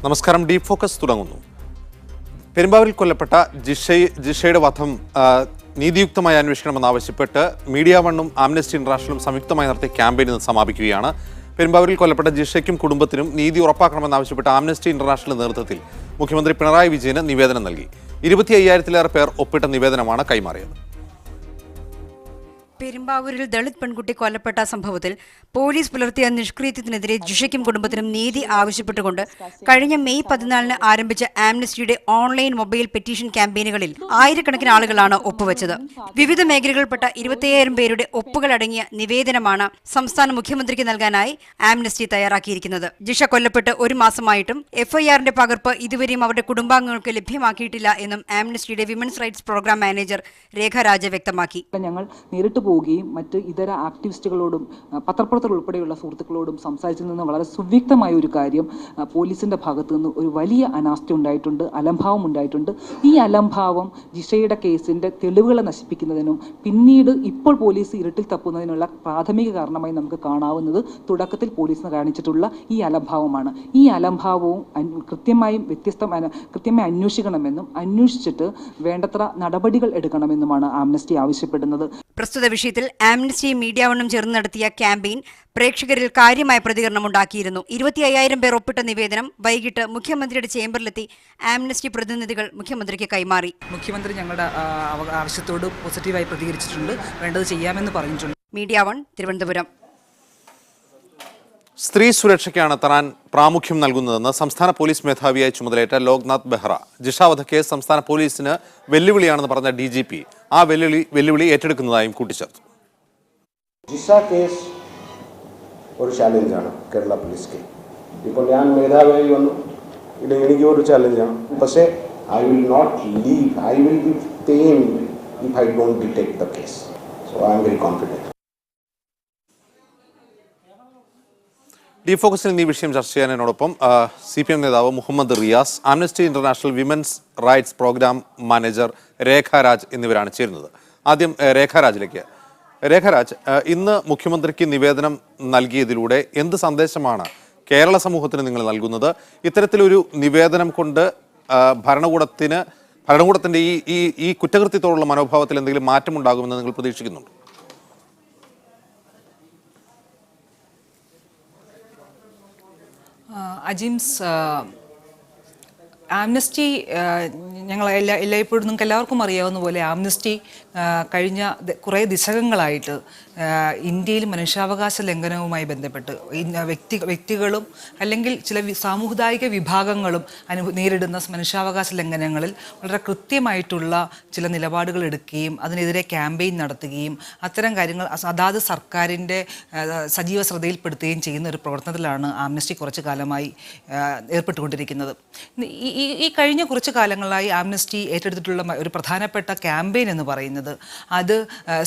നമസ്കാരം. Deep focus തുടങ്ങുന്നു. പെരുമ്പാവൂരിൽ കൊല്ലപ്പെട്ട ജിഷയുടെ വധം നീതിയുക്തമായി അന്വേഷിക്കണമെന്നാവശ്യപ്പെട്ട് മീഡിയ വണ്ണും ആംനസ്റ്റി ഇന്റർനാഷണലും സംയുക്തമായി നടത്തിയ ക്യാമ്പയിൻ ഇന്ന് സമാപിക്കുകയാണ്. പെരുമ്പാവൂരിൽ കൊല്ലപ്പെട്ട ജിഷയ്ക്കും കുടുംബത്തിനും നീതി ഉറപ്പാക്കണമെന്നാവശ്യപ്പെട്ട് ആംനസ്റ്റി ഇന്റർനാഷണൽ നേതൃത്വത്തിൽ മുഖ്യമന്ത്രി പിണറായി വിജയന് നിവേദനം നൽകി. 25,000-ലേറെ പേർ ഒപ്പിട്ട നിവേദനമാണ് കൈമാറിയത്. പെരുമ്പാവൂരിൽ ദളിത് പെൺകുട്ടി കൊല്ലപ്പെട്ട സംഭവത്തിൽ പോലീസ് പുലർത്തിയ നിഷ്ക്രിയത്വത്തിനെതിരെ ജിഷയ്ക്കും കുടുംബത്തിനും നീതി ആവശ്യപ്പെട്ടുകൊണ്ട് കഴിഞ്ഞ മെയ് 14 ആരംഭിച്ച ആംനസ്റ്റിയുടെ ഓൺലൈൻ മൊബൈൽ പെറ്റീഷൻ ക്യാമ്പയിനുകളിൽ ആയിരക്കണക്കിന് ആളുകളാണ് ഒപ്പുവെച്ചത്. വിവിധ മേഖലകളിൽപ്പെട്ട 25,000 പേരുടെ ഒപ്പുകളടങ്ങിയ നിവേദനമാണ് സംസ്ഥാന മുഖ്യമന്ത്രിക്ക് നൽകാനായി ആംനസ്റ്റി തയ്യാറാക്കിയിരിക്കുന്നത്. ജിഷ കൊല്ലപ്പെട്ട് ഒരു മാസമായിട്ടും എഫ്ഐആറിന്റെ പകർപ്പ് ഇതുവരെയും അവരുടെ കുടുംബാംഗങ്ങൾക്ക് ലഭ്യമാക്കിയിട്ടില്ല എന്നും ആംനസ്റ്റിയുടെ വിമൻസ് റൈറ്റ്സ് പ്രോഗ്രാം മാനേജർ രേഖ രാജ വ്യക്തമാക്കി. ഞങ്ങൾ നേരിട്ട് പോവുകയും മറ്റ് ഇതര ആക്ടിവിസ്റ്റുകളോടും പത്രപ്രവർത്തകർ ഉൾപ്പെടെയുള്ള സുഹൃത്തുക്കളോടും സംസാരിച്ചു നിന്ന് വളരെ സുവ്യക്തമായ ഒരു കാര്യം, പോലീസിന്റെ ഭാഗത്തു നിന്ന് ഒരു വലിയ അനാസ്ഥ ഉണ്ടായിട്ടുണ്ട്, അലംഭാവം ഉണ്ടായിട്ടുണ്ട്. ഈ അലംഭാവം ജിഷയുടെ കേസിന്റെ തെളിവുകളെ നശിപ്പിക്കുന്നതിനും പിന്നീട് ഇപ്പോൾ പോലീസ് ഇരുട്ടിൽ തപ്പുന്നതിനുള്ള പ്രാഥമിക കാരണമായി നമുക്ക് കാണാവുന്നത് തുടക്കത്തിൽ പോലീസിന് കാണിച്ചിട്ടുള്ള ഈ അലംഭാവമാണ്. ഈ അലംഭാവവും കൃത്യമായി അന്വേഷിക്കണമെന്നും അന്വേഷിച്ചിട്ട് വേണ്ടത്ര നടപടികൾ എടുക്കണമെന്നുമാണ് ആംനസ്റ്റി ആവശ്യപ്പെടുന്നത്. പ്രസ്തുത വിഷയത്തിൽ ആംനസ്റ്റിയും മീഡിയ വണ്ണും ചേർന്ന് നടത്തിയ ക്യാമ്പയിൻ പ്രേക്ഷകരിൽ കാര്യമായ പ്രതികരണമുണ്ടാക്കിയിരുന്നു. 25,000 പേർ ഒപ്പിട്ട നിവേദനം വൈകിട്ട് മുഖ്യമന്ത്രിയുടെ ചേംബറിലെത്തി ആംനസ്റ്റി പ്രതിനിധികൾ മുഖ്യമന്ത്രിക്ക് കൈമാറി. മുഖ്യമന്ത്രി ഞങ്ങളുടെ ആവശ്യത്തോട് പോസിറ്റീവായി പ്രതികരിച്ചിട്ടുണ്ട്, വേണ്ടത് ചെയ്യാമെന്ന് പറഞ്ഞിട്ടുണ്ട്. Media one, Thiruvananthapuram. സ്ത്രീ സുരക്ഷയ്ക്കാണ് താൻ പ്രാമുഖ്യം നൽകുന്നതെന്ന് സംസ്ഥാന പോലീസ് മേധാവിയായി ചുമതലയേറ്റ ലോക്നാഥ് ബെഹ്റ. ജിഷ വധക്കേസ് സംസ്ഥാന പോലീസിന് വെല്ലുവിളിയാണെന്ന് പറഞ്ഞ DGP ആ വെല്ലുവിളി ഏറ്റെടുക്കുന്നതായും കൂട്ടിച്ചേർത്തു. ജിഷ കേസ് ഒരു ചാലഞ്ചാണ് കേരള പോലീസിന്. ഇപ്പോൾ ഞാൻ മേധാവിയായി വന്നു, ഇത് എനിക്ക് ഒരു ചാലഞ്ചാണ്. പക്ഷേ I will not leave, I will be pained if I don't detect the case. So I am very confident. Deep ഫോക്കസിൽ ഈ വിഷയം ചർച്ച ചെയ്യാൻ എന്നോടൊപ്പം CPM നേതാവ് Muhammad Riyas, Amnesty International women's rights programme manager Rekha Raj എന്നിവരാണ് ചേരുന്നത്. ആദ്യം രേഖ രാജിലേക്ക്. രേഖ രാജ്, ഇന്ന് മുഖ്യമന്ത്രിക്ക് നിവേദനം നൽകിയതിലൂടെ എന്ത് സന്ദേശമാണ് കേരള സമൂഹത്തിന് നിങ്ങൾ നൽകുന്നത്? ഇത്തരത്തിലൊരു നിവേദനം കൊണ്ട് ഭരണകൂടത്തിന്റെ ഈ കുറ്റകൃത്യത്തോടുള്ള മനോഭാവത്തിൽ എന്തെങ്കിലും മാറ്റമുണ്ടാകുമെന്ന് നിങ്ങൾ പ്രതീക്ഷിക്കുന്നുണ്ടോ? അജിംസ്, ആംനസ്റ്റി ഞങ്ങൾ എല്ലായ്പ്പോഴും നിങ്ങൾക്ക് എല്ലാവർക്കും അറിയാവുന്ന പോലെ ആംനസ്റ്റി കഴിഞ്ഞ കുറേ ദശകങ്ങളായിട്ട് ഇന്ത്യയിൽ മനുഷ്യാവകാശ ലംഘനവുമായി ബന്ധപ്പെട്ട് വ്യക്തികളും അല്ലെങ്കിൽ ചില സാമുദായിക വിഭാഗങ്ങളും നേരിടുന്ന മനുഷ്യാവകാശ ലംഘനങ്ങളിൽ വളരെ കൃത്യമായിട്ടുള്ള ചില നിലപാടുകൾ എടുക്കുകയും അതിനെതിരെ ക്യാമ്പയിൻ നടത്തുകയും അത്തരം കാര്യങ്ങൾ അതാത് സർക്കാരിൻ്റെ സജീവ ശ്രദ്ധയിൽപ്പെടുത്തുകയും ചെയ്യുന്ന ഒരു പ്രവർത്തനത്തിലാണ് ആംനസ്റ്റി കുറച്ചു കാലമായി ഏർപ്പെട്ടുകൊണ്ടിരിക്കുന്നത്. ഈ കഴിഞ്ഞ കുറച്ച് കാലങ്ങളായി ആംനസ്റ്റി ഏറ്റെടുത്തിട്ടുള്ള ഒരു പ്രധാനപ്പെട്ട ക്യാമ്പയിൻ എന്ന് പറയുന്നത് അത്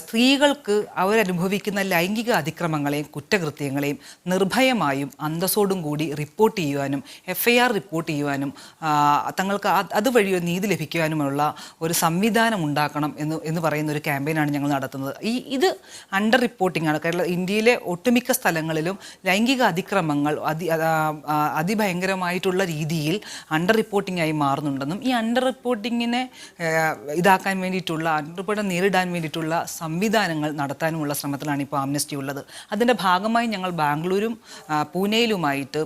സ്ത്രീകൾക്ക് അവരനുഭവിക്കുന്ന ലൈംഗിക അതിക്രമങ്ങളെയും കുറ്റകൃത്യങ്ങളെയും നിർഭയമായും അന്തസ്സോടും കൂടി റിപ്പോർട്ട് ചെയ്യുവാനും FIR റിപ്പോർട്ട് ചെയ്യുവാനും തങ്ങൾക്ക് അതുവഴി ഒരു നീതി ലഭിക്കുവാനുമുള്ള ഒരു സംവിധാനം ഉണ്ടാക്കണം എന്ന് പറയുന്ന ഒരു ക്യാമ്പയിനാണ് ഞങ്ങൾ നടത്തുന്നത്. ഇത് അണ്ടർ റിപ്പോർട്ടിംഗ് ആണ്. ഇന്ത്യയിലെ ഒട്ടുമിക്ക സ്ഥലങ്ങളിലും ലൈംഗിക അതിക്രമങ്ങൾ അതിഭയങ്കരമായിട്ടുള്ള രീതിയിൽ അണ്ടർ റിപ്പോർട്ടിംഗ് ആയി മാറുന്നുണ്ടെന്നും ഈ അണ്ടർ റിപ്പോർട്ടിങ്ങിനെ ഇതാക്കാൻ വേണ്ടിയിട്ടുള്ള അണ്ടർ റിപ്പോർട്ടിനെ നേരിടാൻ വേണ്ടിയിട്ടുള്ള സംവിധാനങ്ങൾ നടത്താനുമുള്ള ശ്രമത്തിലാണ് ഇപ്പോൾ ആംനസ്റ്റി ഉള്ളത്. അതിൻ്റെ ഭാഗമായി ഞങ്ങൾ ബാംഗ്ലൂരും പൂനെയിലുമായിട്ട്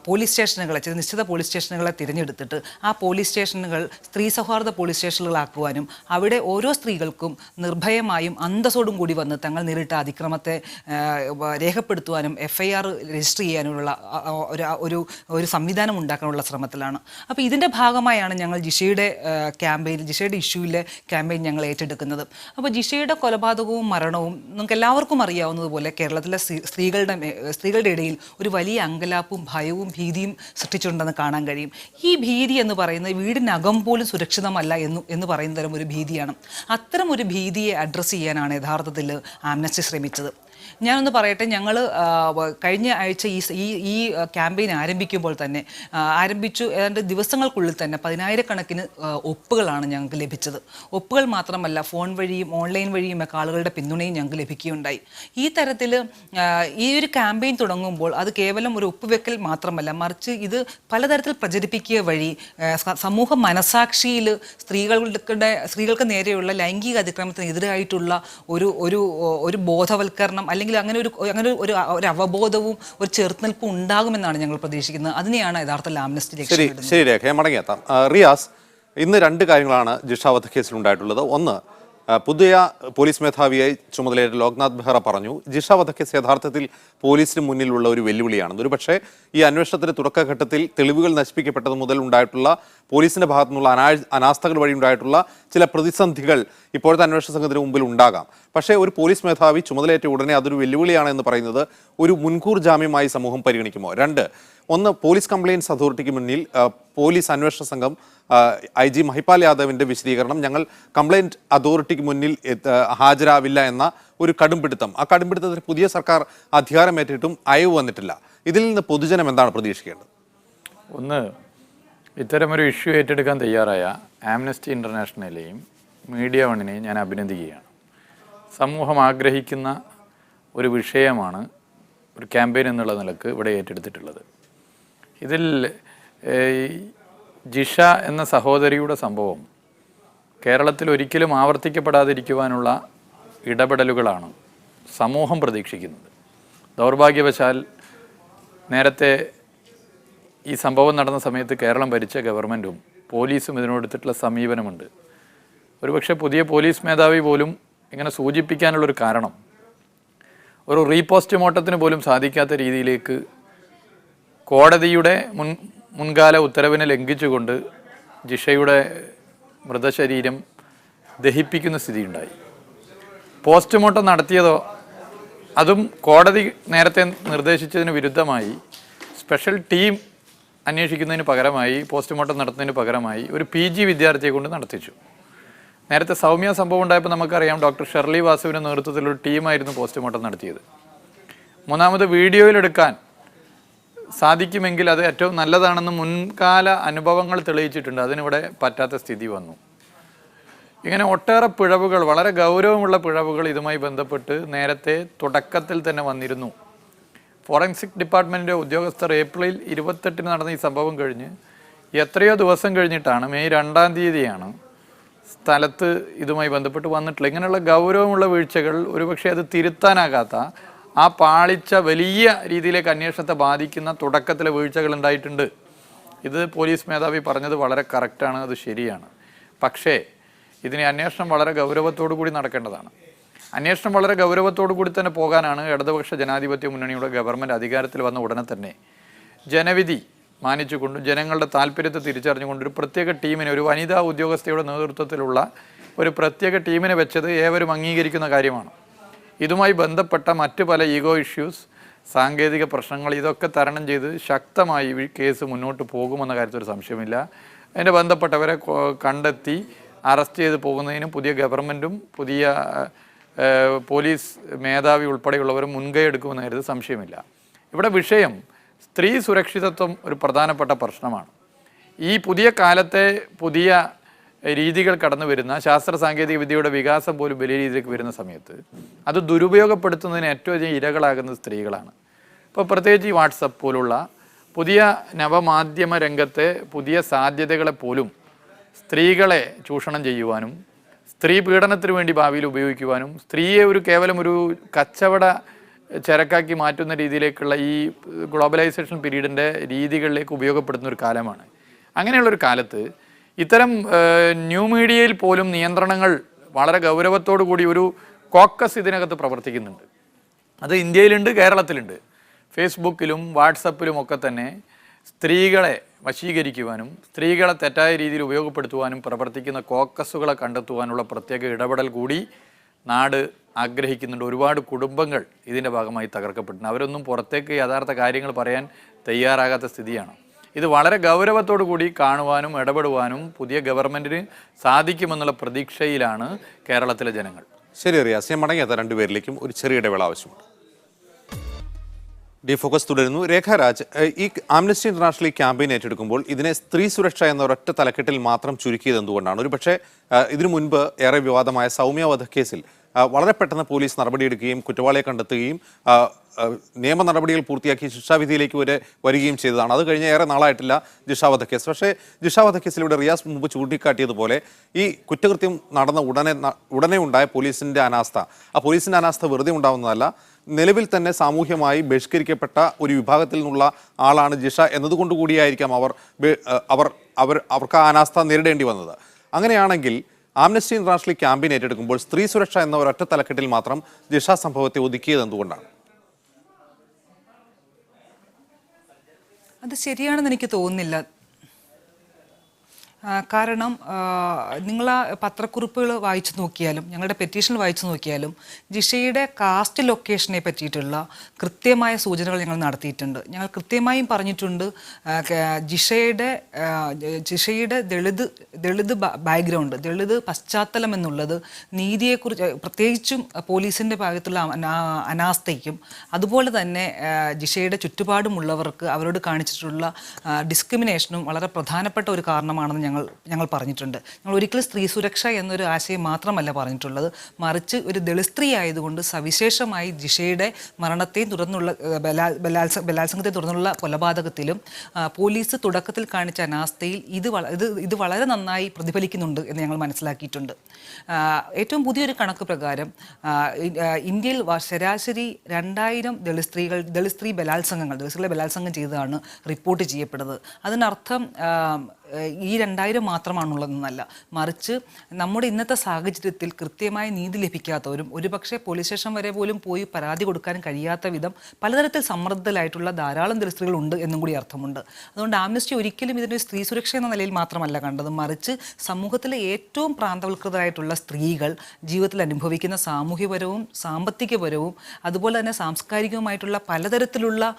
പോലീസ് സ്റ്റേഷനുകളെ, ചില നിശ്ചിത പോലീസ് സ്റ്റേഷനുകളെ തിരഞ്ഞെടുത്തിട്ട് ആ പോലീസ് സ്റ്റേഷനുകൾ സ്ത്രീ സൗഹാർദ്ദ പോലീസ് സ്റ്റേഷനുകളാക്കുവാനും അവിടെ ഓരോ സ്ത്രീകൾക്കും നിർഭയമായും അന്തസ്സോടും കൂടി വന്ന് തങ്ങൾ നേരിട്ട അതിക്രമത്തെ രേഖപ്പെടുത്തുവാനും FIR രജിസ്റ്റർ ചെയ്യാനുള്ള ഒരു സംവിധാനം ഉണ്ടാക്കാനുള്ള ശ്രമത്തിലാണ്. അപ്പോൾ ഇതിൻ്റെ ഭാഗമായാണ് ഞങ്ങൾ ജിഷയുടെ ഇഷ്യൂവിലെ ക്യാമ്പയിൻ ഞങ്ങൾ ഏറ്റെടുക്കുന്നത്. അപ്പോൾ ജിഷയുടെ കൊലപാതകവും മരണവും നമുക്ക് എല്ലാവർക്കും അറിയാവുന്നതുപോലെ കേരളത്തിലെ സ്ത്രീകളുടെ ഇടയിൽ ഒരു വലിയ അങ്കലാപ്പും ഭയവും ഭീതിയും സൃഷ്ടിച്ചിട്ടുണ്ടെന്ന് കാണാൻ കഴിയും. ഈ ഭീതി എന്ന് പറയുന്നത് വീടിനകം പോലും സുരക്ഷിതമല്ല എന്ന് പറയുന്ന തരം ഒരു ഭീതിയാണ്. അത്തരം ഒരു ഭീതിയെ അഡ്രസ്സ് ചെയ്യാനാണ് യഥാർത്ഥത്തിൽ ആംനസ്റ്റി ശ്രമിച്ചത്. ഞാനൊന്ന് പറയട്ടെ, ഞങ്ങൾ കഴിഞ്ഞ ആഴ്ച ഈ ക്യാമ്പയിൻ ആരംഭിക്കുമ്പോൾ തന്നെ ആരംഭിച്ചു ഏതാണ്ട് ദിവസങ്ങൾക്കുള്ളിൽ തന്നെ 10,000-കണക്കിന് ഒപ്പുകളാണ് ഞങ്ങൾക്ക് ലഭിച്ചത്. ഒപ്പുകൾ മാത്രമല്ല, ഫോൺ വഴിയും ഓൺലൈൻ വഴിയും ഒക്കെ ആളുകളുടെ പിന്തുണയും ഞങ്ങൾക്ക് ലഭിക്കുകയുണ്ടായി. ഈ തരത്തിൽ ഈ ഒരു ക്യാമ്പയിൻ തുടങ്ങുമ്പോൾ അത് കേവലം ഒരു ഒപ്പുവെക്കൽ മാത്രമല്ല, മറിച്ച് ഇത് പലതരത്തിൽ പ്രചരിപ്പിക്കുക വഴി സമൂഹ മനസാക്ഷിയിൽ സ്ത്രീകൾക്ക് നേരെയുള്ള ലൈംഗിക അതിക്രമത്തിനെതിരായിട്ടുള്ള ഒരു ബോധവൽക്കരണം അല്ലെങ്കിൽ അങ്ങനെ ഒരു അവബോധവും ഒരു ചെറുത്തുനിൽപ്പും ഉണ്ടാകുമെന്നാണ് ഞങ്ങൾ പ്രതീക്ഷിക്കുന്നത്. അതിനെയാണ് യഥാർത്ഥത്തിൽ ആംനസ്റ്റി ലക്ഷ്യമിടുന്നത്. ശരി രേഖ, മടങ്ങിയെത്താം. റിയാസ്, ഇന്ന് രണ്ട് കാര്യങ്ങളാണ് ജിഷ വധക്കേസിൽ ഉണ്ടായിട്ടുള്ളത്. ഒന്ന്, പുതിയ പോലീസ് മേധാവിയായി ചുമതലയേറ്റ ലോക്നാഥ് ബെഹ്റ പറഞ്ഞു ജിഷ വധക്കേസ് യഥാർത്ഥത്തിൽ പോലീസിന് മുന്നിലുള്ള ഒരു വെല്ലുവിളിയാണെന്ന്. ഒരു പക്ഷേ ഈ അന്വേഷണത്തിന്റെ തുടക്കഘട്ടത്തിൽ തെളിവുകൾ നശിപ്പിക്കപ്പെട്ടത് മുതൽ ഉണ്ടായിട്ടുള്ള പോലീസിന്റെ ഭാഗത്തു നിന്നുള്ള അനാസ്ഥകൾ വഴി ഉണ്ടായിട്ടുള്ള ചില പ്രതിസന്ധികൾ ഇപ്പോഴത്തെ അന്വേഷണ സംഘത്തിന് മുമ്പിൽ ഉണ്ടാകാം. പക്ഷേ ഒരു പോലീസ് മേധാവി ചുമതലയേറ്റ ഉടനെ അതൊരു വെല്ലുവിളിയാണെന്ന് പറയുന്നത് ഒരു മുൻകൂർ ജാമ്യമായി സമൂഹം പരിഗണിക്കുമോ? രണ്ട്, ഒന്ന്, പോലീസ് കംപ്ലയിൻസ് അതോറിറ്റിക്ക് മുന്നിൽ പോലീസ് അന്വേഷണ സംഘം IG മഹിപാൽ യാദവിന്റെ വിശദീകരണം, ഞങ്ങൾ കംപ്ലയിന്റ് അതോറിറ്റിക്ക് മുന്നിൽ ഹാജരാവില്ല എന്ന ഒരു കടുംപിടുത്തം. ആ കടുംപിടുത്തത്തിൽ പുതിയ സർക്കാർ അധികാരമേറ്റിട്ടും അയവ് വന്നിട്ടില്ല. ഇതിൽ നിന്ന് പൊതുജനം എന്താണ് പ്രതീക്ഷിക്കേണ്ടത്? ഒന്ന്, ഇത്തരമൊരു ഇഷ്യൂ ഏറ്റെടുക്കാൻ തയ്യാറായ ആംനസ്റ്റി ഇൻ്റർനാഷണലെയും മീഡിയ വണ്ണിനെയും ഞാൻ അഭിനന്ദിക്കുകയാണ്. സമൂഹം ആഗ്രഹിക്കുന്ന ഒരു വിഷയമാണ് ഒരു ക്യാമ്പയിൻ എന്നുള്ള നിലക്ക് ഇവിടെ ഏറ്റെടുത്തിട്ടുള്ളത്. ഇതിൽ ജിഷ എന്ന സഹോദരിയുടെ സംഭവം കേരളത്തിൽ ഒരിക്കലും ആവർത്തിക്കപ്പെടാതിരിക്കുവാനുള്ള ഇടപെടലുകളാണ് സമൂഹം പ്രതീക്ഷിക്കുന്നത്. ദൗർഭാഗ്യവശാൽ നേരത്തെ ഈ സംഭവം നടന്ന സമയത്ത് കേരളം ഭരിച്ച ഗവൺമെൻറ്റും പോലീസും ഇതിനോടെടുത്തിട്ടുള്ള സമീപനമുണ്ട്. ഒരുപക്ഷെ പുതിയ പോലീസ് മേധാവി പോലും ഇങ്ങനെ സൂചിപ്പിക്കാനുള്ളൊരു കാരണം ഒരു റീപോസ്റ്റ്മോർട്ടത്തിന് പോലും സാധിക്കാത്ത രീതിയിലേക്ക് കോടതിയുടെ മുൻകാല ഉത്തരവിനെ ലംഘിച്ചുകൊണ്ട് ജിഷയുടെ മൃതശരീരം ദഹിപ്പിക്കുന്ന സ്ഥിതിയുണ്ടായി. പോസ്റ്റ്മോർട്ടം നടത്തിയതോ അതും കോടതി നേരത്തെ നിർദ്ദേശിച്ചതിന് വിരുദ്ധമായി സ്പെഷ്യൽ ടീം അന്വേഷിക്കുന്നതിന് പകരമായി, പോസ്റ്റ്മോർട്ടം നടത്തുന്നതിന് പകരമായി ഒരു PG വിദ്യാർത്ഥിയെ കൊണ്ട് നടത്തിച്ചു. നേരത്തെ സൗമ്യ സംഭവം ഉണ്ടായപ്പോൾ നമുക്കറിയാം, ഡോക്ടർ ഷെർലി വാസുവിൻ്റെ നേതൃത്വത്തിലൊരു ടീമായിരുന്നു പോസ്റ്റ്മോർട്ടം നടത്തിയത്. മൂന്നാമത്, വീഡിയോയിലെടുക്കാൻ സാധിക്കുമെങ്കിൽ അത് ഏറ്റവും നല്ലതാണെന്ന് മുൻകാല അനുഭവങ്ങൾ തെളിയിച്ചിട്ടുണ്ട്. അതിനിവിടെ പറ്റാത്ത സ്ഥിതി വന്നു. ഇങ്ങനെ ഒട്ടേറെ പിഴവുകൾ, വളരെ ഗൗരവമുള്ള പിഴവുകൾ ഇതുമായി ബന്ധപ്പെട്ട് നേരത്തെ തുടക്കത്തിൽ തന്നെ വന്നിരുന്നു. ഫോറൻസിക് ഡിപ്പാർട്ട്മെൻറ്റിൻ്റെ ഉദ്യോഗസ്ഥർ ഏപ്രിൽ 28 നടന്ന ഈ സംഭവം കഴിഞ്ഞ് എത്രയോ ദിവസം കഴിഞ്ഞിട്ടാണ്, മെയ് 2-ാം തീയതിയാണ് സ്ഥലത്ത് ഇതുമായി ബന്ധപ്പെട്ട് വന്നിട്ടുള്ളത്. ഇങ്ങനെയുള്ള ഗൗരവമുള്ള വീഴ്ചകൾ, ഒരുപക്ഷെ അത് തിരുത്താനാകാത്ത ആ പാളിച്ച വലിയ രീതിയിലേക്ക് അന്വേഷണത്തെ ബാധിക്കുന്ന തുടക്കത്തിലെ വീഴ്ചകൾ ഉണ്ടായിട്ടുണ്ട്. ഇത് പോലീസ് മേധാവി പറഞ്ഞത് വളരെ കറക്റ്റാണ്, അത് ശരിയാണ്. പക്ഷേ ഇതിന് അന്വേഷണം വളരെ ഗൗരവത്തോടു കൂടി നടക്കേണ്ടതാണ്. അന്വേഷണം വളരെ ഗൗരവത്തോടു കൂടി തന്നെ പോകാനാണ് ഇടതുപക്ഷ ജനാധിപത്യ മുന്നണിയുടെ ഗവൺമെൻറ് അധികാരത്തിൽ വന്ന ഉടനെ തന്നെ ജനവിധി മാനിച്ചുകൊണ്ടും ജനങ്ങളുടെ താല്പര്യത്തെ തിരിച്ചറിഞ്ഞുകൊണ്ട് ഒരു പ്രത്യേക ടീമിനെ, ഒരു വനിതാ ഉദ്യോഗസ്ഥയുടെ നേതൃത്വത്തിലുള്ള ഒരു പ്രത്യേക ടീമിനെ വെച്ചത് ഏവരും അംഗീകരിക്കുന്ന കാര്യമാണ്. ഇതുമായി ബന്ധപ്പെട്ട മറ്റ് പല ഈഗോ ഇഷ്യൂസ്, സാങ്കേതിക പ്രശ്നങ്ങൾ, ഇതൊക്കെ തരണം ചെയ്ത് ശക്തമായി ഈ കേസ് മുന്നോട്ട് പോകുമെന്ന കാര്യത്തിൽ ഒരു സംശയമില്ല. അതിൻ്റെ ബന്ധപ്പെട്ടവരെ കണ്ടെത്തി അറസ്റ്റ് ചെയ്ത് പോകുന്നതിനും പുതിയ ഗവൺമെൻറ്റും പുതിയ പോലീസ് മേധാവി ഉൾപ്പെടെയുള്ളവരും മുൻകൈ എടുക്കുമെന്ന കാര്യത്തിൽ സംശയമില്ല. ഇവിടെ വിഷയം സ്ത്രീ സുരക്ഷിതത്വം ഒരു പ്രധാനപ്പെട്ട പ്രശ്നമാണ്. ഈ പുതിയ കാലത്തെ പുതിയ രീതികൾ കടന്നു വരുന്ന, ശാസ്ത്ര സാങ്കേതിക വിദ്യയുടെ വികാസം പോലും വലിയ രീതിയിലേക്ക് വരുന്ന സമയത്ത് അത് ദുരുപയോഗപ്പെടുത്തുന്നതിന് ഏറ്റവും അധികം ഇരകളാകുന്നത് സ്ത്രീകളാണ്. ഇപ്പോൾ പ്രത്യേകിച്ച് ഈ വാട്സപ്പ് പോലുള്ള പുതിയ നവമാധ്യമ രംഗത്തെ പുതിയ സാധ്യതകളെ പോലും സ്ത്രീകളെ ചൂഷണം ചെയ്യുവാനും സ്ത്രീ പീഡനത്തിന് വേണ്ടി ഭാവിയിൽ ഉപയോഗിക്കുവാനും സ്ത്രീയെ കേവലം ഒരു കച്ചവട ചരക്കാക്കി മാറ്റുന്ന രീതിയിലേക്കുള്ള ഈ ഗ്ലോബലൈസേഷൻ പീരീഡിൻ്റെ രീതികളിലേക്ക് ഉപയോഗപ്പെടുത്തുന്ന ഒരു കാലമാണ്. അങ്ങനെയുള്ളൊരു കാലത്ത് ഇത്തരം ന്യൂ മീഡിയയിൽ പോലും നിയന്ത്രണങ്ങൾ വളരെ ഗൗരവത്തോടു കൂടി ഒരു കോക്കസ് ഇതിനകത്ത് പ്രവർത്തിക്കുന്നുണ്ട്. അത് ഇന്ത്യയിലുണ്ട്, കേരളത്തിലുണ്ട്. ഫേസ്ബുക്കിലും വാട്സപ്പിലും ഒക്കെ തന്നെ സ്ത്രീകളെ വശീകരിക്കുവാനും സ്ത്രീകളെ തെറ്റായ രീതിയിൽ ഉപയോഗപ്പെടുത്തുവാനും പ്രവർത്തിക്കുന്ന കോക്കസുകളെ കണ്ടെത്തുവാനുള്ള പ്രത്യേക ഇടപെടൽ കൂടി നാട് ആഗ്രഹിക്കുന്നുണ്ട്. ഒരുപാട് കുടുംബങ്ങൾ ഇതിൻ്റെ ഭാഗമായി തകർക്കപ്പെട്ടിട്ടുണ്ട്. അവരൊന്നും പുറത്തേക്ക് യഥാർത്ഥ കാര്യങ്ങൾ പറയാൻ തയ്യാറാകാത്ത സ്ഥിതിയാണ്. ഇത് വളരെ ഗൗരവത്തോടു കൂടി കാണുവാനും ഇടപെടുവാനും പുതിയ ഗവൺമെൻറ്റിന് സാധിക്കുമെന്നുള്ള പ്രതീക്ഷയിലാണ് കേരളത്തിലെ ജനങ്ങൾ. ശരി റിയാസ്, ഞാൻ മടങ്ങിയെത്താൻ രണ്ടുപേരിലേക്കും ഒരു ചെറിയ ഇടവേള ആവശ്യമുണ്ട്. ഡി ഫോക്കസ് തുടരുന്നു. രേഖാരാജ്, ഈ ആംനസ്റ്റി ഇന്റർനാഷണൽ ഈ ക്യാമ്പയിൻ ഏറ്റെടുക്കുമ്പോൾ ഇതിനെ സ്ത്രീ സുരക്ഷ എന്ന ഒരൊറ്റ തലക്കെട്ടിൽ മാത്രം ചുരുക്കിയത് എന്തുകൊണ്ടാണ്? ഒരു പക്ഷേ ഇതിനു മുൻപ് ഏറെ വിവാദമായ സൗമ്യ വധക്കേസിൽ വളരെ പെട്ടെന്ന് പോലീസ് നടപടിയെടുക്കുകയും കുറ്റവാളിയെ കണ്ടെത്തുകയും നിയമ നടപടികൾ പൂർത്തിയാക്കി ശിക്ഷാവിധിയിലേക്ക് വരികയും ചെയ്തതാണ്. അത് കഴിഞ്ഞ് ഏറെ നാളായിട്ടില്ല ജിഷ വധക്കേസ്. പക്ഷേ ജിഷ വധക്കേസിലൂടെ റിയാസ് മുമ്പ് ചൂണ്ടിക്കാട്ടിയതുപോലെ ഈ കുറ്റകൃത്യം നടന്ന ഉടനെ ഉണ്ടായ പോലീസിൻ്റെ അനാസ്ഥ, ആ പോലീസിൻ്റെ അനാസ്ഥ വെറുതെ ഉണ്ടാവുന്നതല്ല, നിലവിൽ തന്നെ സാമൂഹ്യമായി ബഹിഷ്കരിക്കപ്പെട്ട ഒരു വിഭാഗത്തിൽ നിന്നുള്ള ആളാണ് ജിഷ എന്നതുകൊണ്ട് കൂടിയായിരിക്കാം അവർക്ക് ആ അനാസ്ഥ നേരിടേണ്ടി വന്നത്. അങ്ങനെയാണെങ്കിൽ ആംനസ്റ്റി ഇന്റർനാഷണൽ ക്യാമ്പയിൻ ഏറ്റെടുക്കുമ്പോൾ സ്ത്രീ സുരക്ഷ എന്ന ഒരൊറ്റ തലക്കെട്ടിൽ മാത്രം ജിഷ സംഭവത്തെ ഒതുക്കിയത് എന്തുകൊണ്ടാണ്? അത് ശരിയാണെന്ന് എനിക്ക് തോന്നുന്നില്ല. കാരണം നിങ്ങൾ ആ പത്രക്കുറിപ്പുകൾ വായിച്ചു നോക്കിയാലും ഞങ്ങളുടെ പെറ്റീഷൻ വായിച്ചു നോക്കിയാലും ജിഷയുടെ കാസ്റ്റ് ലൊക്കേഷനെ പറ്റിയിട്ടുള്ള കൃത്യമായ സൂചനകൾ ഞങ്ങൾ നടത്തിയിട്ടുണ്ട്. ഞങ്ങൾ കൃത്യമായും പറഞ്ഞിട്ടുണ്ട് ജിഷയുടെ ദളിത് ബാക്ക്ഗ്രൗണ്ട്, ദളിത് പശ്ചാത്തലം എന്നുള്ളത് നീതിയെക്കുറിച്ച്, പ്രത്യേകിച്ചും പോലീസിൻ്റെ ഭാഗത്തുള്ള അനാസ്ഥയ്ക്കും അതുപോലെ തന്നെ ജിഷയുടെ ചുറ്റുപാടുമുള്ളവർക്ക് അവരോട് കാണിച്ചിട്ടുള്ള ഡിസ്ക്രിമിനേഷനും വളരെ പ്രധാനപ്പെട്ട ഒരു കാരണമാണെന്ന് ഞങ്ങൾ പറഞ്ഞിട്ടുണ്ട്. ഞങ്ങൾ ഒരിക്കലും സ്ത്രീ സുരക്ഷ എന്നൊരു ആശയം മാത്രമല്ല പറഞ്ഞിട്ടുള്ളത്, മറിച്ച് ഒരു ദളിത് സ്ത്രീ ആയതുകൊണ്ട് സവിശേഷമായി ജിഷയുടെ മരണത്തെയും തുടർന്നുള്ള ബലാത്സംഗത്തെ തുടർന്നുള്ള കൊലപാതകത്തിലും പോലീസ് തുടക്കത്തിൽ കാണിച്ച അനാസ്ഥയിൽ ഇത് വളരെ നന്നായി പ്രതിഫലിക്കുന്നുണ്ട് എന്ന് ഞങ്ങൾ മനസ്സിലാക്കിയിട്ടുണ്ട്. ഏറ്റവും പുതിയൊരു കണക്ക് പ്രകാരം ഇന്ത്യയിൽ ശരാശരി 2000 ദളിത് സ്ത്രീ ബലാത്സംഗം ചെയ്തതാണ് റിപ്പോർട്ട് ചെയ്യപ്പെടുന്നത്. അതിനർത്ഥം ഈ 2000 മാത്രമാണുള്ളതെന്നല്ല, മറിച്ച് നമ്മുടെ ഇന്നത്തെ സാഹചര്യത്തിൽ കൃത്യമായ നീതി ലഭിക്കാത്തവരും ഒരുപക്ഷെ പോലീസ് സ്റ്റേഷൻ വരെ പോലും പോയി പരാതി കൊടുക്കാൻ കഴിയാത്ത വിധം പലതരത്തിൽ സമ്മർദ്ദത്തിലായിട്ടുള്ള ധാരാളം ദളിതരുണ്ട് എന്നും കൂടി അർത്ഥമുണ്ട്. അതുകൊണ്ട് ആംനസ്റ്റി ഒരിക്കലും ഇതിൻ്റെ സ്ത്രീ സുരക്ഷ എന്ന നിലയിൽ മാത്രമല്ല കണ്ടത്, മറിച്ച് സമൂഹത്തിലെ ഏറ്റവും പ്രാന്തവൽകൃതരായിട്ടുള്ള സ്ത്രീകൾ ജീവിതത്തിൽ അനുഭവിക്കുന്ന സാമൂഹ്യപരവും സാമ്പത്തികപരവും അതുപോലെ തന്നെ സാംസ്കാരികവുമായിട്ടുള്ള പലതരത്തിലുള്ള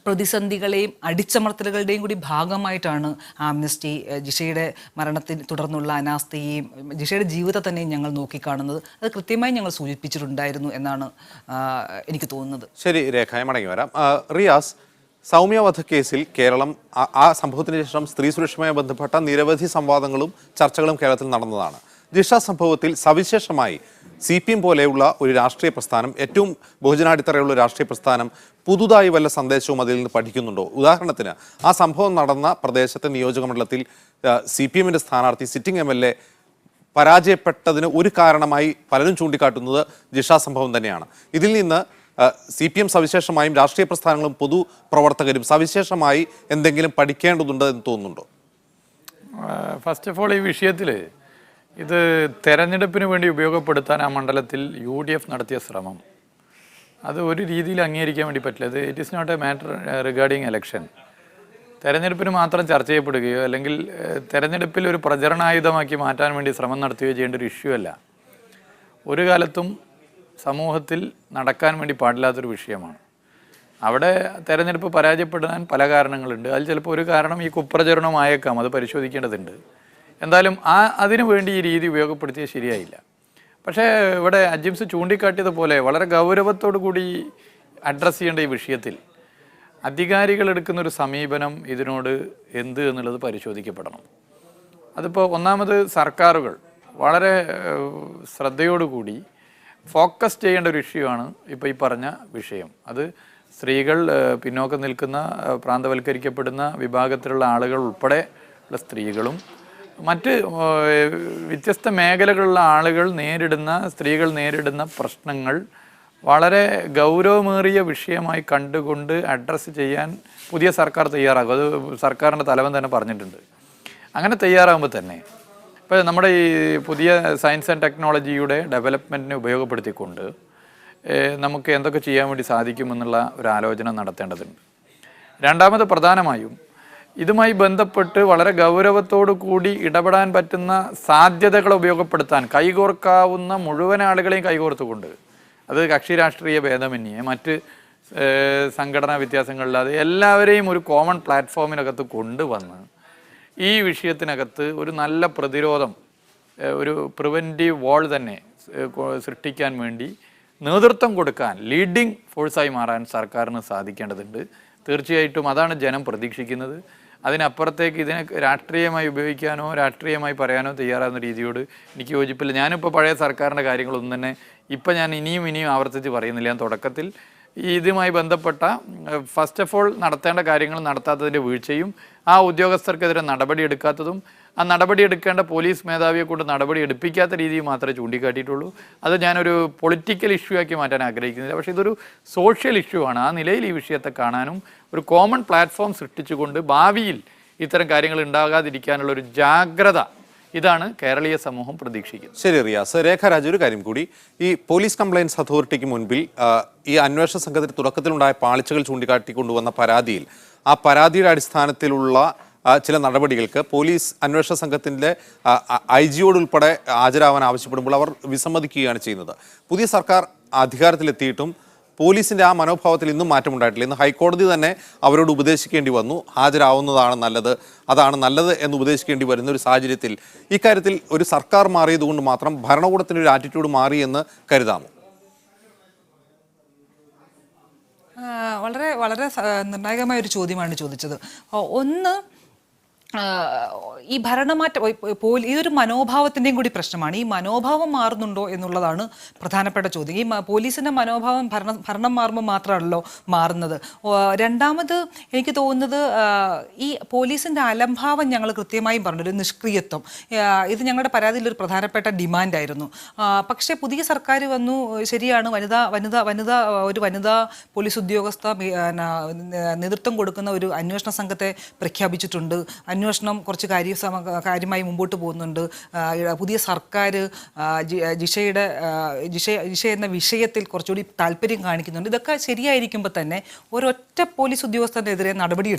പ്രതിസന്ധികളെയും അടിച്ചമർത്തലുകളുടെയും കൂടി ഭാഗമായിട്ടാണ് ആംനസ്റ്റി ജിഷയുടെ മരണത്തിന് തുടർന്നുള്ള അനാസ്ഥയെയും ജിഷയുടെ ജീവിതത്തെ തന്നെയും ഞങ്ങൾ നോക്കിക്കാണുന്നത്. അത് കൃത്യമായി ഞങ്ങൾ സൂചിപ്പിച്ചിട്ടുണ്ടായിരുന്നു എന്നാണ് എനിക്ക് തോന്നുന്നത്. ശരി രേഖ, മടങ്ങി വരാം. റിയാസ്, സൗമ്യ വധക്കേസിൽ കേരളം ആ സംഭവത്തിന് ശേഷം സ്ത്രീ സുരക്ഷയുമായി ബന്ധപ്പെട്ട നിരവധി സംവാദങ്ങളും ചർച്ചകളും കേരളത്തിൽ നടന്നതാണ്. ജിഷ സംഭവത്തിൽ സവിശേഷമായി CPM പോലെയുള്ള ഒരു രാഷ്ട്രീയ പ്രസ്ഥാനം, ഏറ്റവും ബഹുജനാടിത്തറയുള്ള രാഷ്ട്രീയ പ്രസ്ഥാനം പുതുതായി വല്ല സന്ദേശവും അതിൽ നിന്ന് പഠിക്കുന്നുണ്ടോ? ഉദാഹരണത്തിന് ആ സംഭവം നടന്ന പ്രദേശത്തെ നിയോജക മണ്ഡലത്തിൽ CPMൻ്റെ സ്ഥാനാർത്ഥി സിറ്റിംഗ് MLA പരാജയപ്പെട്ടതിന് ഒരു കാരണമായി പലരും ചൂണ്ടിക്കാട്ടുന്നത് ജിഷ സംഭവം തന്നെയാണ്. ഇതിൽ നിന്ന് CPM സവിശേഷമായും രാഷ്ട്രീയ പ്രസ്ഥാനങ്ങളും പൊതുപ്രവർത്തകരും സവിശേഷമായി എന്തെങ്കിലും പഠിക്കേണ്ടതുണ്ട് എന്ന് തോന്നുന്നുണ്ടോ? ഫസ്റ്റ് ഓഫ് ഓൾ ഈ വിഷയത്തിൽ ഇത് തെരഞ്ഞെടുപ്പിന് വേണ്ടി ഉപയോഗപ്പെടുത്താൻ ആ മണ്ഡലത്തിൽ UDF നടത്തിയ ശ്രമം അത് ഒരു രീതിയിൽ അംഗീകരിക്കാൻ വേണ്ടി പറ്റില്ല. It is not a matter regarding election. തെരഞ്ഞെടുപ്പിന് മാത്രം ചർച്ച ചെയ്യപ്പെടുകയോ അല്ലെങ്കിൽ തെരഞ്ഞെടുപ്പിൽ ഒരു പ്രചരണായുധമാക്കി മാറ്റാൻ വേണ്ടി ശ്രമം നടത്തുകയോ ചെയ്യേണ്ട ഒരു ഇഷ്യൂ അല്ല. ഒരു കാലത്തും സമൂഹത്തിൽ നടക്കാൻ വേണ്ടി പാടില്ലാത്തൊരു വിഷയമാണ്. അവിടെ തെരഞ്ഞെടുപ്പ് പരാജയപ്പെടാൻ പല കാരണങ്ങളുണ്ട്. അതിൽ ചിലപ്പോൾ ഒരു കാരണം ഈ കുപ്രചരണമായേക്കാം, അത് പരിശോധിക്കേണ്ടതുണ്ട്. എന്തായാലും അതിനു വേണ്ടി ഈ രീതി ഉപയോഗപ്പെടുത്തിയത് ശരിയായില്ല. പക്ഷേ ഇവിടെ അജിംസ് ചൂണ്ടിക്കാട്ടിയതുപോലെ വളരെ ഗൗരവത്തോടു കൂടി അഡ്രസ്സ് ചെയ്യേണ്ട ഈ വിഷയത്തിൽ അധികാരികൾ എടുക്കുന്നൊരു സമീപനം ഇതിനോട് എന്ത് എന്നുള്ളത് പരിശോധിക്കപ്പെടണം. അതിപ്പോൾ ഒന്നാമത് സർക്കാരുകൾ വളരെ ശ്രദ്ധയോടുകൂടി ഫോക്കസ് ചെയ്യേണ്ട ഒരു ഇഷ്യൂ ആണ് ഇപ്പോൾ ഈ പറഞ്ഞ വിഷയം. അത് സ്ത്രീകൾ, പിന്നോക്കം നിൽക്കുന്ന പ്രാന്തവൽക്കരിക്കപ്പെടുന്ന വിഭാഗത്തിലുള്ള ആളുകൾ ഉൾപ്പെടെ ഉള്ള സ്ത്രീകളും മറ്റ് വ്യത്യസ്ത മേഖലകളിലുള്ള സ്ത്രീകൾ നേരിടുന്ന പ്രശ്നങ്ങൾ വളരെ ഗൗരവമേറിയ വിഷയമായി കണ്ടുകൊണ്ട് അഡ്രസ്സ് ചെയ്യാൻ പുതിയ സർക്കാർ തയ്യാറാകും. അത് സർക്കാരിൻ്റെ തലവൻ തന്നെ പറഞ്ഞിട്ടുണ്ട്. അങ്ങനെ തയ്യാറാകുമ്പോൾ തന്നെ ഇപ്പോൾ നമ്മുടെ ഈ പുതിയ സയൻസ് ആൻഡ് ടെക്നോളജിയുടെ ഡെവലപ്മെൻറ്റിനെ ഉപയോഗപ്പെടുത്തിക്കൊണ്ട് നമുക്ക് എന്തൊക്കെ ചെയ്യാൻ വേണ്ടി സാധിക്കുമെന്നുള്ള ഒരു ആലോചന നടത്തേണ്ടതുണ്ട്. രണ്ടാമത് പ്രധാനമായും ഇതുമായി ബന്ധപ്പെട്ട് വളരെ ഗൗരവത്തോടു കൂടി ഇടപെടാൻ പറ്റുന്ന സാധ്യതകൾ ഉപയോഗപ്പെടുത്താൻ കൈകോർക്കാവുന്ന മുഴുവൻ ആളുകളെയും കൈകോർത്തുകൊണ്ട്, അത് കക്ഷി രാഷ്ട്രീയ ഭേദമന്യേ മറ്റ് സംഘടനാ വ്യത്യാസങ്ങളില്ലാതെ എല്ലാവരെയും ഒരു കോമൺ പ്ലാറ്റ്ഫോമിനകത്ത് കൊണ്ടുവന്ന് ഈ വിഷയത്തിനകത്ത് ഒരു നല്ല പ്രതിരോധം, ഒരു പ്രിവെൻറ്റീവ് വാൾ തന്നെ സൃഷ്ടിക്കാൻ വേണ്ടി നേതൃത്വം കൊടുക്കാൻ ലീഡിങ് ഫോഴ്സായി മാറാൻ സർക്കാരിന് സാധിക്കേണ്ടതുണ്ട്. തീർച്ചയായിട്ടും അതാണ് ജനം പ്രതീക്ഷിക്കുന്നത്. അതിനപ്പുറത്തേക്ക് ഇതിനെ രാഷ്ട്രീയമായി ഉപയോഗിക്കാനോ രാഷ്ട്രീയമായി പറയാനോ തയ്യാറാകുന്ന രീതിയോട് എനിക്ക് യോജിപ്പില്ല. ഞാനിപ്പോൾ പഴയ സർക്കാരിൻ്റെ കാര്യങ്ങളൊന്നും തന്നെ ഇപ്പം ഞാൻ ഇനിയും ആവർത്തിച്ച് പറയുന്നില്ല. ഞാൻ തുടക്കത്തിൽ ഇതുമായി ബന്ധപ്പെട്ട ഫസ്റ്റ് ഓഫ് ഓൾ നടത്തേണ്ട കാര്യങ്ങൾ നടത്താത്തതിൻ്റെ വീഴ്ചയും ആ ഉദ്യോഗസ്ഥർക്കെതിരെ നടപടി എടുക്കാത്തതും ആ നടപടി എടുക്കേണ്ട പോലീസ് മേധാവിയെ കൊണ്ട് നടപടി എടുപ്പിക്കാത്ത രീതിയിൽ മാത്രമേ ചൂണ്ടിക്കാട്ടിയിട്ടുള്ളൂ. അത് ഞാനൊരു പൊളിറ്റിക്കൽ ഇഷ്യൂ ആക്കി മാറ്റാൻ ആഗ്രഹിക്കുന്നില്ല. പക്ഷേ ഇതൊരു സോഷ്യൽ ഇഷ്യൂ ആണ്. ആ നിലയിൽ ഈ വിഷയത്തെ കാണാനും ഒരു കോമൺ പ്ലാറ്റ്ഫോം സൃഷ്ടിച്ചുകൊണ്ട് ഭാവിയിൽ ഇത്തരം കാര്യങ്ങൾ ഉണ്ടാകാതിരിക്കാനുള്ള ഒരു ജാഗ്രത ഇതാണ് കേരളീയ സമൂഹം പ്രതീക്ഷിക്കുന്നത്. ശരി റിയാസ്. രേഖ രാജു, ഒരു കാര്യം കൂടി. ഈ പോലീസ് കംപ്ലയിൻസ് അതോറിറ്റിക്ക് മുൻപിൽ ഈ അന്വേഷണ സംഘത്തിന് തുടക്കത്തിലുണ്ടായ പാളിച്ചകൾ ചൂണ്ടിക്കാട്ടിക്കൊണ്ടുവന്ന പരാതിയിൽ ആ പരാതിയുടെ അടിസ്ഥാനത്തിലുള്ള ചില നടപടികൾക്ക് പോലീസ് അന്വേഷണ സംഘത്തിൻ്റെ IG-യോടുൾപ്പെടെ ഹാജരാവാൻ ആവശ്യപ്പെടുമ്പോൾ അവർ വിസമ്മതിക്കുകയാണ് ചെയ്യുന്നത്. പുതിയ സർക്കാർ അധികാരത്തിലെത്തിയിട്ടും പോലീസിൻ്റെ ആ മനോഭാവത്തിൽ ഇന്നും മാറ്റമുണ്ടായിട്ടില്ല. ഇന്ന് ഹൈക്കോടതി തന്നെ അവരോട് ഉപദേശിക്കേണ്ടി വന്നു, ഹാജരാവുന്നതാണ് നല്ലത്, അതാണ് നല്ലത് എന്ന് ഉപദേശിക്കേണ്ടി വരുന്ന ഒരു സാഹചര്യത്തിൽ ഇക്കാര്യത്തിൽ ഒരു സർക്കാർ മാറിയതുകൊണ്ട് മാത്രം ഭരണകൂടത്തിൻ്റെ ഒരു ആറ്റിറ്റ്യൂഡ് മാറി എന്ന് കരുതാമോ? വളരെ വളരെ നിർണായകമായ ഒരു ചോദ്യമാണ് ചോദിച്ചത്. ഒന്ന്, ഈ ഭരണമാറ്റം ഇതൊരു മനോഭാവത്തിൻ്റെയും കൂടി പ്രശ്നമാണ്. ഈ മനോഭാവം മാറുന്നുണ്ടോ എന്നുള്ളതാണ് പ്രധാനപ്പെട്ട ചോദ്യം. ഈ പോലീസിൻ്റെ മനോഭാവം ഭരണം മാറുമ്പോൾ മാത്രമല്ലോ മാറുന്നത്. രണ്ടാമത് എനിക്ക് തോന്നുന്നത് ഈ പോലീസിൻ്റെ അലംഭാവം ഞങ്ങൾ കൃത്യമായും പറഞ്ഞു, ഒരു നിഷ്ക്രിയത്വം. ഇത് ഞങ്ങളുടെ പരാതിയിൽ ഒരു പ്രധാനപ്പെട്ട ഡിമാൻഡായിരുന്നു. പക്ഷേ പുതിയ സർക്കാർ വന്നു, ശരിയാണ്, ഒരു വനിതാ പോലീസ് ഉദ്യോഗസ്ഥ നേതൃത്വം കൊടുക്കുന്ന ഒരു അന്വേഷണ സംഘത്തെ പ്രഖ്യാപിച്ചിട്ടുണ്ട്. അന്വേഷണം കുറച്ച് കാര്യമായി മുമ്പോട്ട് പോകുന്നുണ്ട്. പുതിയ സർക്കാർ ജിഷ എന്ന വിഷയത്തിൽ കുറച്ചുകൂടി താല്പര്യം കാണിക്കുന്നുണ്ട്. ഇതൊക്കെ ശരിയായിരിക്കുമ്പോൾ തന്നെ ഒരൊറ്റ പോലീസ് ഉദ്യോഗസ്ഥനെതിരെ നടപടിയും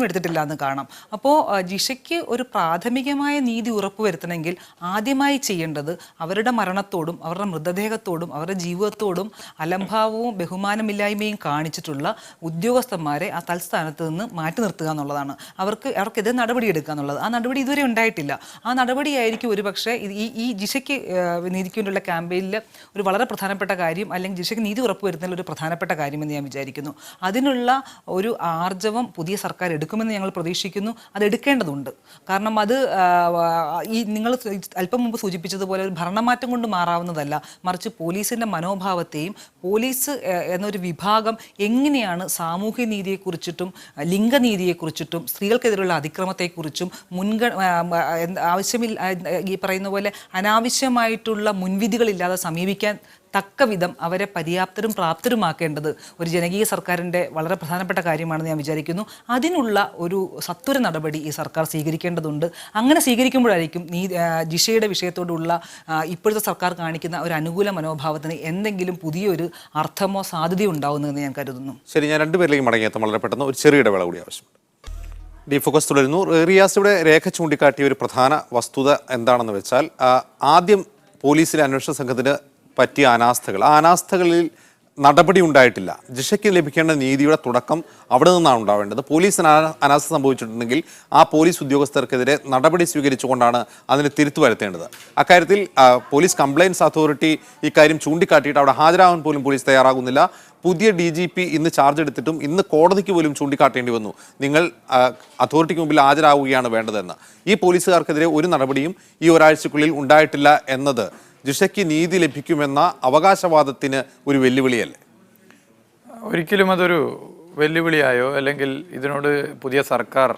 എടുത്തിട്ടില്ല എന്ന് കാണാം. അപ്പോൾ ജിഷയ്ക്ക് ഒരു പ്രാഥമികമായ നീതി ഉറപ്പുവരുത്തണമെങ്കിൽ ആദ്യമായി ചെയ്യേണ്ടത് അവരുടെ മരണത്തോടും അവരുടെ മൃതദേഹത്തോടും അവരുടെ ജീവിതത്തോടും അലംഭാവവും ബഹുമാനമില്ലായ്മയും കാണിച്ചിട്ടുള്ള ഉദ്യോഗസ്ഥന്മാരെ ആ തൽസ്ഥാനത്ത് നിന്ന് മാറ്റി നിർത്തുക എന്നുള്ളതാണ്. അവർക്കെതിരെ നടപടി എടുക്കുക എന്നുള്ളത്. ആ നടപടി ഇതുവരെ ഉണ്ടായിട്ടില്ല. ആ നടപടിയായിരിക്കും ഒരുപക്ഷെ ഈ ജിഷയ്ക്ക് നീതിക്ക് വേണ്ടിയുള്ള ക്യാമ്പയിനിൽ ഒരു വളരെ പ്രധാനപ്പെട്ട കാര്യം, അല്ലെങ്കിൽ ജിഷയ്ക്ക് നീതി ഉറപ്പുവരുത്തുന്നതിൽ ഒരു പ്രധാനപ്പെട്ട കാര്യമെന്ന് ഞാൻ വിചാരിക്കുന്നു. അതിനുള്ള ഒരു ആർജവം പുതിയ സർക്കാർ എടുക്കുമെന്ന് ഞങ്ങൾ പ്രതീക്ഷിക്കുന്നു. അത് എടുക്കേണ്ടതുണ്ട്. കാരണം അത് നിങ്ങൾ അല്പം മുമ്പ് സൂചിപ്പിച്ചതുപോലെ ഒരു ഭരണമാറ്റം കൊണ്ട് മാറാവുന്നതല്ല, മറിച്ച് പോലീസിൻ്റെ മനോഭാവത്തെയും പോലീസ് എന്നൊരു വിഭാഗം എങ്ങനെയാണ് സാമൂഹ്യ നീതിയെക്കുറിച്ചിട്ടും ലിംഗനീതിയെക്കുറിച്ചിട്ടും സ്ത്രീകൾക്കെതിരെയുള്ള അതിക്രമത്തെക്കുറിച്ചും ഈ പറയുന്ന പോലെ അനാവശ്യമായിട്ടുള്ള മുൻവിധികളില്ലാതെ സമീപിക്കാൻ തക്ക വിധം അവരെ പര്യാപ്തരും പ്രാപ്തരുമാക്കേണ്ടത് ഒരു ജനകീയ സർക്കാരിൻ്റെ വളരെ പ്രധാനപ്പെട്ട കാര്യമാണെന്ന് ഞാൻ വിചാരിക്കുന്നു. അതിനുള്ള ഒരു സത്വര നടപടി ഈ സർക്കാർ സ്വീകരിക്കേണ്ടതുണ്ട്. അങ്ങനെ സ്വീകരിക്കുമ്പോഴായിരിക്കും ജിഷയുടെ വിഷയത്തോടുള്ള ഇപ്പോഴത്തെ സർക്കാർ കാണിക്കുന്ന ഒരു അനുകൂല മനോഭാവത്തിന് എന്തെങ്കിലും പുതിയൊരു അർത്ഥമോ സാധ്യതയോ ഉണ്ടാവുന്നതെന്ന് ഞാൻ കരുതുന്നു. ശരി, ഞാൻ രണ്ടുപേരിലേക്ക് മടങ്ങിയെത്താൻ വളരെ പെട്ടെന്ന് ഒരു ചെറിയ ഇടവേള കൂടി ആവശ്യമുണ്ട്. ഫോക്കസ് തുടരുന്നു. റിയാസ്, ഇവിടെ രേഖ ചൂണ്ടിക്കാട്ടിയ ഒരു പ്രധാന വസ്തുത എന്താണെന്ന് വെച്ചാൽ ആദ്യം പോലീസിലെ അന്വേഷണ സംഘത്തിന് പറ്റിയ അനാസ്ഥകൾ, ആ അനാസ്ഥകളിൽ നടപടി ഉണ്ടായിട്ടില്ല. ജിഷയ്ക്ക് ലഭിക്കേണ്ട നീതിയുടെ തുടക്കം അവിടെ നിന്നാണ് ഉണ്ടാവേണ്ടത്. പോലീസിന് അനാസ്ഥ സംഭവിച്ചിട്ടുണ്ടെങ്കിൽ ആ പോലീസ് ഉദ്യോഗസ്ഥർക്കെതിരെ നടപടി സ്വീകരിച്ചുകൊണ്ടാണ് അതിന് തിരുത്തു വരുത്തേണ്ടത്. അക്കാര്യത്തിൽ പോലീസ് കംപ്ലയിൻസ് അതോറിറ്റി ഇക്കാര്യം ചൂണ്ടിക്കാട്ടിയിട്ട് അവിടെ ഹാജരാകാൻ പോലും പോലീസ് തയ്യാറാകുന്നില്ല. പുതിയ DGP ഇന്ന് ചാർജ് എടുത്തിട്ടും ഇന്ന് കോടതിക്ക് പോലും ചൂണ്ടിക്കാട്ടേണ്ടി വന്നു, നിങ്ങൾ അതോറിറ്റിക്ക് മുമ്പിൽ ഹാജരാകുകയാണ് വേണ്ടതെന്ന്. ഈ പോലീസുകാർക്കെതിരെ ഒരു നടപടിയും ഈ ഒരാഴ്ചക്കുള്ളിൽ ഉണ്ടായിട്ടില്ല എന്നത് ജിഷയ്ക്ക് നീതി ലഭിക്കുമെന്ന അവകാശവാദത്തിന് ഒരു വെല്ലുവിളിയല്ലേ? ഒരിക്കലും അതൊരു വെല്ലുവിളിയായോ അല്ലെങ്കിൽ ഇതിനോട് പുതിയ സർക്കാർ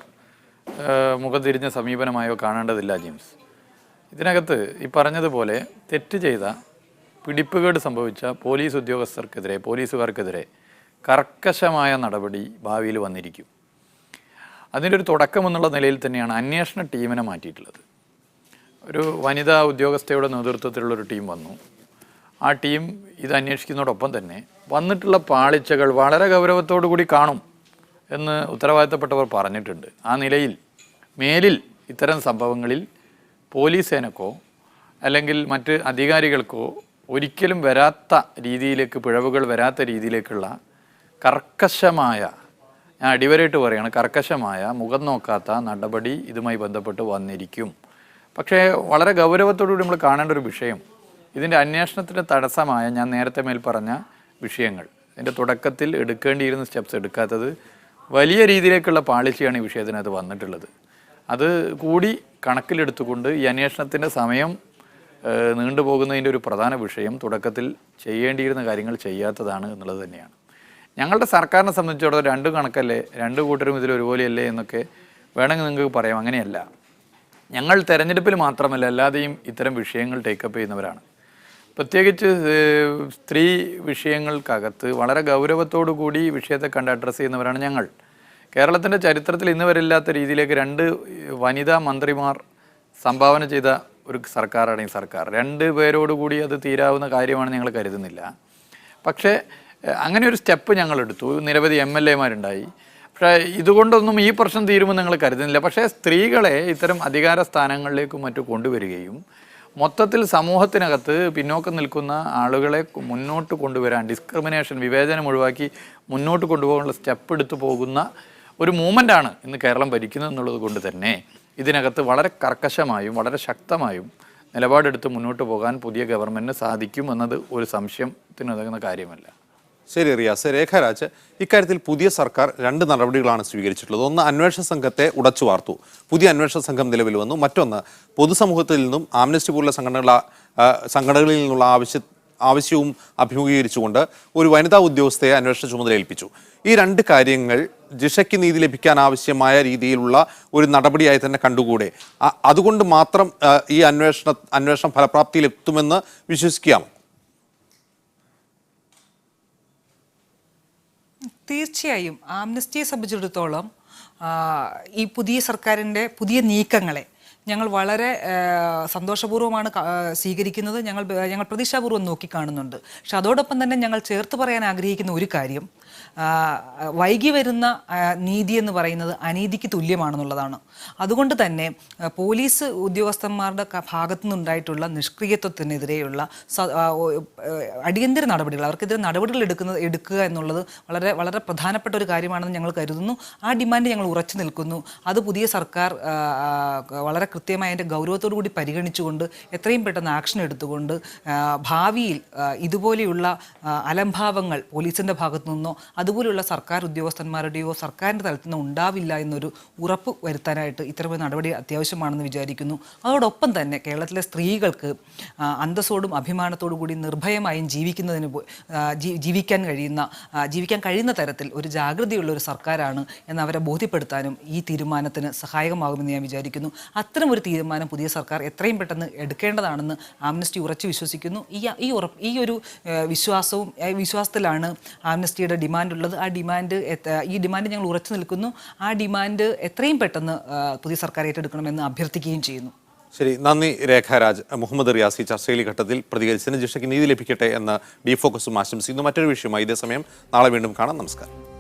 മുഖം തിരിഞ്ഞ സമീപനമായോ കാണേണ്ടതില്ല ജെയിംസ്. ഇതിനകത്ത് ഈ പറഞ്ഞതുപോലെ തെറ്റ് ചെയ്ത, പിടിപ്പുകേട് സംഭവിച്ച പോലീസ് ഉദ്യോഗസ്ഥർക്കെതിരെ, പോലീസുകാർക്കെതിരെ കർക്കശമായ നടപടി ഭാവിയിൽ വന്നിരിക്കും. അതിൻ്റെ ഒരു തുടക്കമെന്നുള്ള നിലയിൽ തന്നെയാണ് അന്വേഷണ ടീമിനെ മാറ്റിയിട്ടുള്ളത്. ഒരു വനിതാ ഉദ്യോഗസ്ഥയുടെ നേതൃത്വത്തിലുള്ളൊരു ടീം വന്നു. ആ ടീം ഇത് അന്വേഷിക്കുന്നതോടൊപ്പം തന്നെ വന്നിട്ടുള്ള പാളിച്ചകൾ വളരെ ഗൗരവത്തോടു കൂടി കാണും എന്ന് ഉത്തരവാദിത്തപ്പെട്ടവർ പറഞ്ഞിട്ടുണ്ട്. ആ നിലയിൽ മേലിൽ ഇത്തരം സംഭവങ്ങളിൽ പോലീസ് സേനക്കോ അല്ലെങ്കിൽ മറ്റ് അധികാരികൾക്കോ ഒരിക്കലും വരാത്ത രീതിയിലേക്ക്, പിഴവുകൾ വരാത്ത രീതിയിലേക്കുള്ള കർക്കശമായ, ഞാൻ അടിവരയിട്ട് പറയുകയാണ്, കർക്കശമായ മുഖം നോക്കാത്ത നടപടി ഇതുമായി ബന്ധപ്പെട്ട് വന്നിരിക്കും. പക്ഷേ വളരെ ഗൗരവത്തോടുകൂടി നമ്മൾ കാണേണ്ട ഒരു വിഷയം, ഇതിൻ്റെ അന്വേഷണത്തിന് തടസ്സമായ ഞാൻ നേരത്തെ മേൽ പറഞ്ഞ വിഷയങ്ങൾ, ഇതിൻ്റെ തുടക്കത്തിൽ എടുക്കേണ്ടിയിരുന്ന സ്റ്റെപ്സ് എടുക്കാത്തത് വലിയ രീതിയിലേക്കുള്ള പാളിച്ചയാണ് ഈ വിഷയത്തിനകത്ത് വന്നിട്ടുള്ളത്. അത് കൂടി കണക്കിലെടുത്തുകൊണ്ട് ഈ അന്വേഷണത്തിൻ്റെ സമയം നീണ്ടുപോകുന്നതിൻ്റെ ഒരു പ്രധാന വിഷയം തുടക്കത്തിൽ ചെയ്യേണ്ടിയിരുന്ന കാര്യങ്ങൾ ചെയ്യാത്തതാണ് എന്നുള്ളത് തന്നെയാണ്. ഞങ്ങളുടെ സർക്കാരിനെ സംബന്ധിച്ചിടത്തോളം രണ്ട് കണക്കല്ലേ, രണ്ട് കൂട്ടരും ഇതിൽ ഒരുപോലെയല്ലേ എന്നൊക്കെ വേണമെങ്കിൽ നിങ്ങൾക്ക് പറയാം. അങ്ങനെയല്ല. ഞങ്ങൾ തെരഞ്ഞെടുപ്പിൽ മാത്രമല്ല അല്ലാതെയും ഇത്തരം വിഷയങ്ങൾ ടേക്കപ്പ് ചെയ്യുന്നവരാണ്. പ്രത്യേകിച്ച് സ്ത്രീ വിഷയങ്ങൾക്കകത്ത് വളരെ ഗൗരവത്തോടു കൂടി ഈ വിഷയത്തെ കണ്ട് അഡ്രസ്സ് ചെയ്യുന്നവരാണ് ഞങ്ങൾ. കേരളത്തിൻ്റെ ചരിത്രത്തിൽ ഇന്ന് വരെ ഇല്ലാത്ത രീതിയിലേക്ക് 2 വനിതാ മന്ത്രിമാർ സംഭാവന ചെയ്ത ഒരു സർക്കാരാണ് ഈ സർക്കാർ. 2 പേരോടുകൂടി അത് തീരാവുന്ന കാര്യമാണ് ഞങ്ങൾ കരുതുന്നില്ല. പക്ഷേ അങ്ങനെ ഒരു സ്റ്റെപ്പ് ഞങ്ങൾ എടുത്തു. നിരവധി MLA-മാരുണ്ടായി. പക്ഷേ ഇതുകൊണ്ടൊന്നും ഈ പ്രശ്നം തീരുമെന്ന് ഞങ്ങൾ കരുതുന്നില്ല. പക്ഷേ സ്ത്രീകളെ ഇത്തരം അധികാര സ്ഥാനങ്ങളിലേക്കും മറ്റും കൊണ്ടുവരികയും മൊത്തത്തിൽ സമൂഹത്തിനകത്ത് പിന്നോക്കം നിൽക്കുന്ന ആളുകളെ മുന്നോട്ട് കൊണ്ടുവരാൻ, ഡിസ്ക്രിമിനേഷൻ, വിവേചനം ഒഴിവാക്കി മുന്നോട്ട് കൊണ്ടുപോകാനുള്ള സ്റ്റെപ്പ് എടുത്തു പോകുന്ന ഒരു മൂവ്മെൻ്റാണ് ഇന്ന് കേരളം ഭരിക്കുന്നത് എന്നുള്ളത് കൊണ്ട് തന്നെ ഇതിനകത്ത് വളരെ കർക്കശമായും വളരെ ശക്തമായും നിലപാടെടുത്ത് മുന്നോട്ട് പോകാൻ പുതിയ ഗവൺമെൻറ്റിന് സാധിക്കും എന്നത് ഒരു സംശയത്തിനുതകുന്ന കാര്യമല്ല. ശരി റിയാസ്. രേഖാരാജ്, ഇക്കാര്യത്തിൽ പുതിയ സർക്കാർ 2 നടപടികളാണ് സ്വീകരിച്ചിട്ടുള്ളത്. ഒന്ന്, അന്വേഷണ സംഘത്തെ ഉടച്ചു വാർത്തു. പുതിയ അന്വേഷണ സംഘം നിലവിൽ വന്നു. മറ്റൊന്ന്, പൊതുസമൂഹത്തിൽ നിന്നും ആംനസ്റ്റി പോലുള്ള സംഘടനകളിൽ നിന്നുള്ള ആവശ്യവും അഭിമുഖീകരിച്ചുകൊണ്ട് ഒരു വനിതാ ഉദ്യോഗസ്ഥയെ അന്വേഷണ ചുമതല ഏൽപ്പിച്ചു. ഈ 2 കാര്യങ്ങൾ ജിഷയ്ക്ക് നീതി ലഭിക്കാൻ ആവശ്യമായ രീതിയിലുള്ള ഒരു നടപടിയായി തന്നെ കണ്ടുകൂടെ? അതുകൊണ്ട് മാത്രം ഈ അന്വേഷണം ഫലപ്രാപ്തിയിലെത്തുമെന്ന് വിശ്വസിക്കാമോ? തീർച്ചയായും ആംനസ്റ്റിയെ സംബന്ധിച്ചിടത്തോളം ഈ പുതിയ സർക്കാരിൻ്റെ പുതിയ നീക്കങ്ങളെ ഞങ്ങൾ വളരെ സന്തോഷപൂർവ്വമാണ് സ്വീകരിക്കുന്നത്. ഞങ്ങൾ പ്രതീക്ഷാപൂർവ്വം നോക്കിക്കാണുന്നുണ്ട്. പക്ഷെ അതോടൊപ്പം തന്നെ ഞങ്ങൾ ചേർത്ത് പറയാൻ ആഗ്രഹിക്കുന്ന ഒരു കാര്യം, വൈകി വരുന്ന നീതി എന്ന് പറയുന്നത് അനീതിക്ക് തുല്യമാണെന്നുള്ളതാണ്. അതുകൊണ്ട് തന്നെ പോലീസ് ഉദ്യോഗസ്ഥന്മാരുടെ ഭാഗത്തു നിന്നുണ്ടായിട്ടുള്ള നിഷ്ക്രിയത്വത്തിനെതിരെയുള്ള അടിയന്തര നടപടികൾ, അവർക്കെതിരെ നടപടികൾ എടുക്കുക എന്നുള്ളത് വളരെ വളരെ പ്രധാനപ്പെട്ട ഒരു കാര്യമാണെന്ന് ഞങ്ങൾ കരുതുന്നു. ആ ഡിമാൻഡ് ഞങ്ങൾ ഉറച്ചു നിൽക്കുന്നു. അത് പുതിയ സർക്കാർ വളരെ കൃത്യമായി അതിൻ്റെ ഗൗരവത്തോടു കൂടി പരിഗണിച്ചുകൊണ്ട് എത്രയും പെട്ടെന്ന് ആക്ഷൻ എടുത്തുകൊണ്ട് ഭാവിയിൽ ഇതുപോലെയുള്ള അലംഭാവങ്ങൾ പോലീസിൻ്റെ ഭാഗത്തു നിന്നോ അതുപോലെയുള്ള സർക്കാർ ഉദ്യോഗസ്ഥന്മാരുടെയോ സർക്കാരിൻ്റെ തലത്തിൽ നിന്നോ ഉണ്ടാവില്ല എന്നൊരു ഉറപ്പ് വരുത്താനായിട്ട് ഇത്തരമൊരു നടപടി അത്യാവശ്യമാണെന്ന് വിചാരിക്കുന്നു. അതോടൊപ്പം തന്നെ കേരളത്തിലെ സ്ത്രീകൾക്ക് അന്തസ്സോടും അഭിമാനത്തോടു കൂടി നിർഭയമായും ജീവിക്കാൻ കഴിയുന്ന തരത്തിൽ ഒരു ജാഗ്രതയുള്ള ഒരു സർക്കാരാണ് എന്ന് അവരെ ബോധ്യപ്പെടുത്താനും ഈ തീരുമാനത്തിന് സഹായകമാകുമെന്ന് ഞാൻ വിചാരിക്കുന്നു. അത്തരം ഒരു തീരുമാനം പുതിയ സർക്കാർ എത്രയും പെട്ടെന്ന് എടുക്കേണ്ടതാണെന്ന് ആംനസ്റ്റി ഉറച്ചു വിശ്വസിക്കുന്നു. ഈ ഒരു വിശ്വാസത്തിലാണ് ആംനസ്റ്റിയുടെ ഡിമാൻഡ് ഉള്ളത്. ഈ ഡിമാൻഡ് ഞങ്ങൾ ഉറച്ചു നിൽക്കുന്നു. ആ ഡിമാൻഡ് എത്രയും പെട്ടെന്ന് പുതിയ സർക്കാർ ഏറ്റെടുക്കണമെന്ന് അഭ്യർത്ഥിക്കുകയും ചെയ്യുന്നു. ശരി, നന്ദി രേഖാരാജ്. മുഹമ്മദ് റിയാസ് ചർച്ചയിൽ ഘട്ടത്തിൽ പ്രതികരിച്ചതിന് ജിഷയ്ക്ക് നീതി ലഭിക്കട്ടെ എന്ന് ഡിഫോക്കസും ആശംസിക്കുന്നു. മറ്റൊരു വിഷയമായി ഇതേ സമയം നാളെ വീണ്ടും കാണാം. നമസ്കാരം.